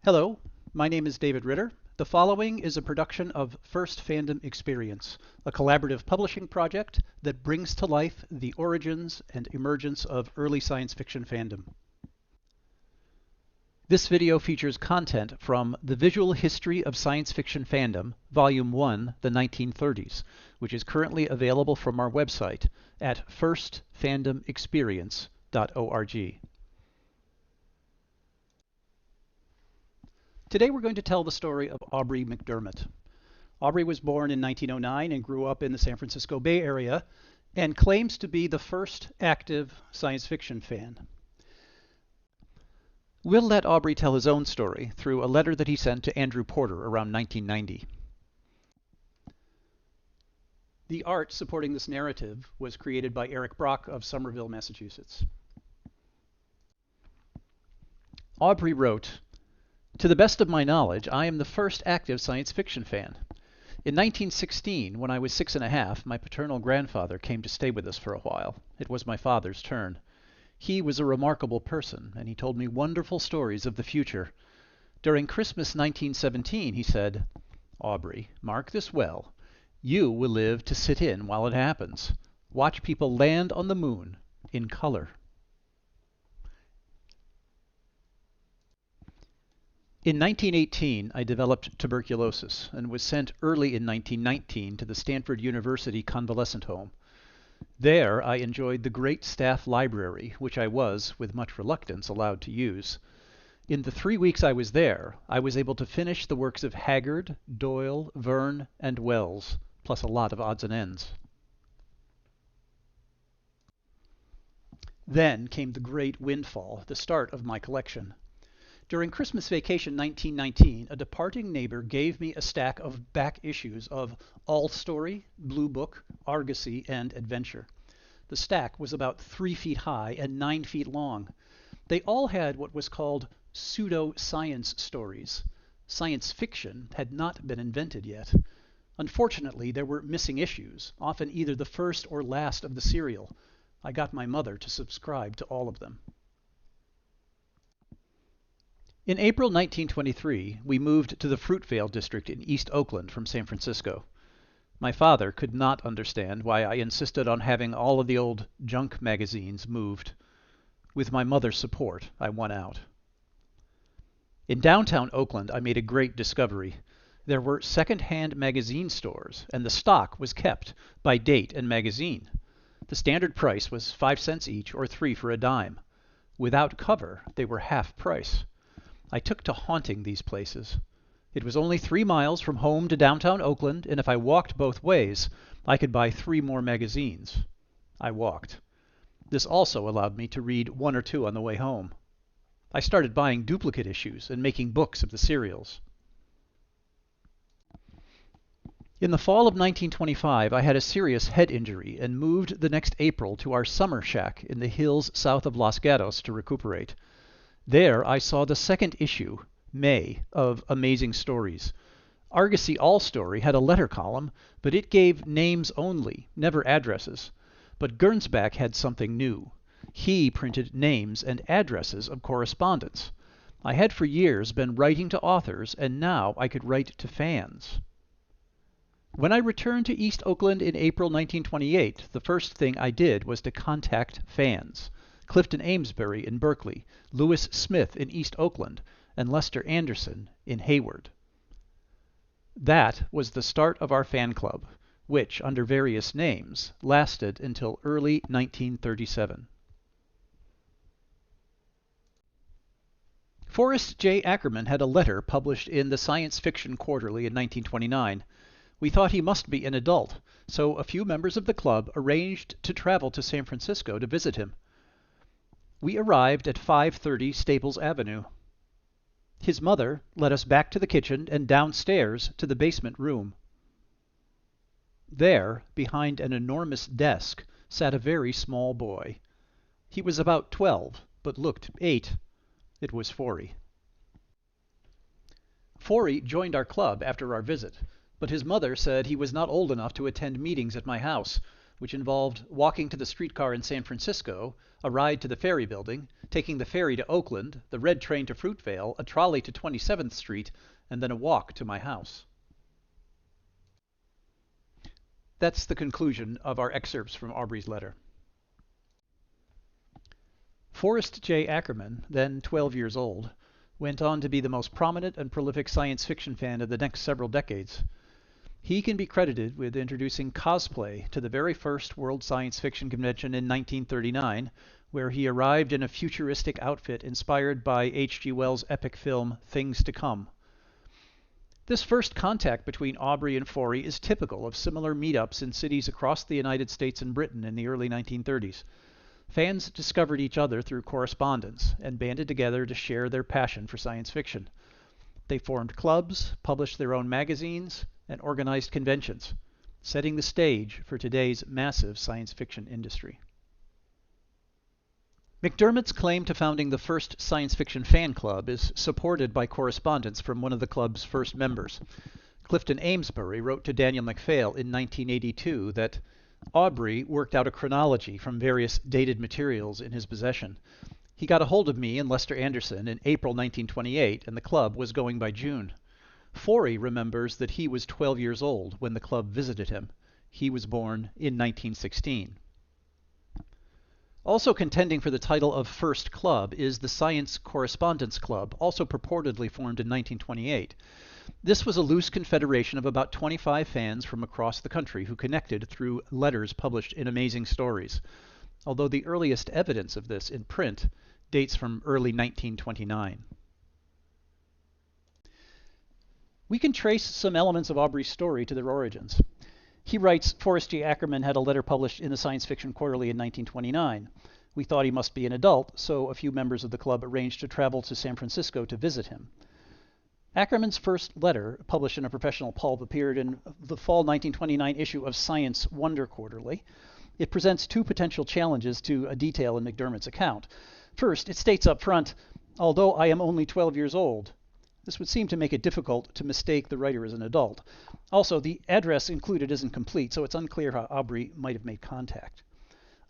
Hello, my name is David Ritter. The following is a production of First Fandom Experience, a collaborative publishing project that brings to life the origins and emergence of early science fiction fandom. This video features content from The Visual History of Science Fiction Fandom, Volume 1, The 1930s, which is currently available from our website at firstfandomexperience.org. Today we're going to tell the story of Aubrey MacDermott. Aubrey was born in 1909 and grew up in the San Francisco Bay Area and claims to be the first active science fiction fan. We'll let Aubrey tell his own story through a letter that he sent to Andrew Porter around 1990. The art supporting this narrative was created by Eric Brock of Somerville, Massachusetts. Aubrey wrote, "To the best of my knowledge, I am the first active science fiction fan. In 1916, when I was 6½, my paternal grandfather came to stay with us for a while. It was my father's turn. He was a remarkable person, and he told me wonderful stories of the future. During Christmas 1917, he said, 'Aubrey, mark this well. You will live to sit in while it happens. Watch people land on the moon in color.'" In 1918, I developed tuberculosis and was sent early in 1919 to the Stanford University Convalescent Home. There, I enjoyed the great staff library, which I was, with much reluctance, allowed to use. In the 3 weeks I was there, I was able to finish the works of Haggard, Doyle, Verne, and Wells, plus a lot of odds and ends. Then came the great windfall, the start of my collection. During Christmas vacation 1919, a departing neighbor gave me a stack of back issues of All Story, Blue Book, Argosy, and Adventure. The stack was about 3 feet high and 9 feet long. They all had what was called pseudo-science stories. Science fiction had not been invented yet. Unfortunately, there were missing issues, often either the first or last of the serial. I got my mother to subscribe to all of them. In April 1923, we moved to the Fruitvale district in East Oakland from San Francisco. My father could not understand why I insisted on having all of the old junk magazines moved. With my mother's support, I won out. In downtown Oakland, I made a great discovery. There were second-hand magazine stores, and the stock was kept by date and magazine. The standard price was 5 cents each or 3 for a dime. Without cover, they were half price. I took to haunting these places. It was only 3 miles from home to downtown Oakland, and if I walked both ways, I could buy 3 more magazines. I walked. This also allowed me to read 1 or 2 on the way home. I started buying duplicate issues and making books of the serials. In the fall of 1925, I had a serious head injury and moved the next April to our summer shack in the hills south of Los Gatos to recuperate. There I saw the second issue, May, of Amazing Stories. Argosy All Story had a letter column, but it gave names only, never addresses. But Gernsback had something new. He printed names and addresses of correspondents. I had for years been writing to authors, and now I could write to fans. When I returned to East Oakland in April 1928, the first thing I did was to contact fans. Clifton Amesbury in Berkeley, Lewis Smith in East Oakland, and Lester Anderson in Hayward. That was the start of our fan club, which, under various names, lasted until early 1937. Forrest J Ackerman had a letter published in the Science Fiction Quarterly in 1929. We thought he must be an adult, so a few members of the club arranged to travel to San Francisco to visit him. We arrived at 530 Staples Avenue. His mother led us back to the kitchen and downstairs to the basement room. There, behind an enormous desk, sat a very small boy. He was about 12, but looked 8. It was Forry. Forry joined our club after our visit, but his mother said he was not old enough to attend meetings at my house. which involved walking to the streetcar in San Francisco, a ride to the ferry building, taking the ferry to Oakland, the red train to Fruitvale, a trolley to 27th Street, and then a walk to my house. That's the conclusion of our excerpts from Aubrey's letter. Forrest J Ackerman, then 12 years old, went on to be the most prominent and prolific science fiction fan of the next several decades. He can be credited with introducing Cosplay to the very first World Science Fiction Convention in 1939, where he arrived in a futuristic outfit inspired by H.G. Wells' epic film Things to Come. This first contact between Aubrey and Forry is typical of similar meetups in cities across the United States and Britain in the early 1930s. Fans discovered each other through correspondence and banded together to share their passion for science fiction. They formed clubs, published their own magazines, and organized conventions, setting the stage for today's massive science fiction industry. MacDermott's claim to founding the first science fiction fan club is supported by correspondence from one of the club's first members. Clifton Amesbury wrote to Daniel MacPhail in 1982 that Aubrey worked out a chronology from various dated materials in his possession. He got a hold of me and Lester Anderson in April 1928, and the club was going by June. Forry remembers that he was 12 years old when the club visited him. He was born in 1916. Also contending for the title of First Club is the Science Correspondence Club, also purportedly formed in 1928. This was a loose confederation of about 25 fans from across the country who connected through letters published in Amazing Stories, although the earliest evidence of this in print dates from early 1929. We can trace some elements of Aubrey's story to their origins. He writes, Forrest J Ackerman had a letter published in the Science Fiction Quarterly in 1929. We thought he must be an adult, so a few members of the club arranged to travel to San Francisco to visit him. Ackerman's first letter, published in a professional pulp, appeared in the fall 1929 issue of Science Wonder Quarterly. It presents two potential challenges to a detail in MacDermott's account. First, it states up front, although I am only 12 years old. This would seem to make it difficult to mistake the writer as an adult. Also, the address included isn't complete, so it's unclear how Aubrey might have made contact.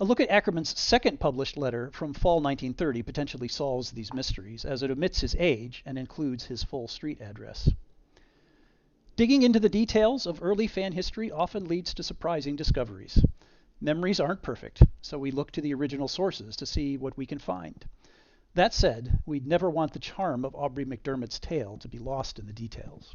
A look at Ackerman's second published letter from fall 1930 potentially solves these mysteries, as it omits his age and includes his full street address. Digging into the details of early fan history often leads to surprising discoveries. Memories aren't perfect, so we look to the original sources to see what we can find. That said, we'd never want the charm of Aubrey MacDermott's tale to be lost in the details.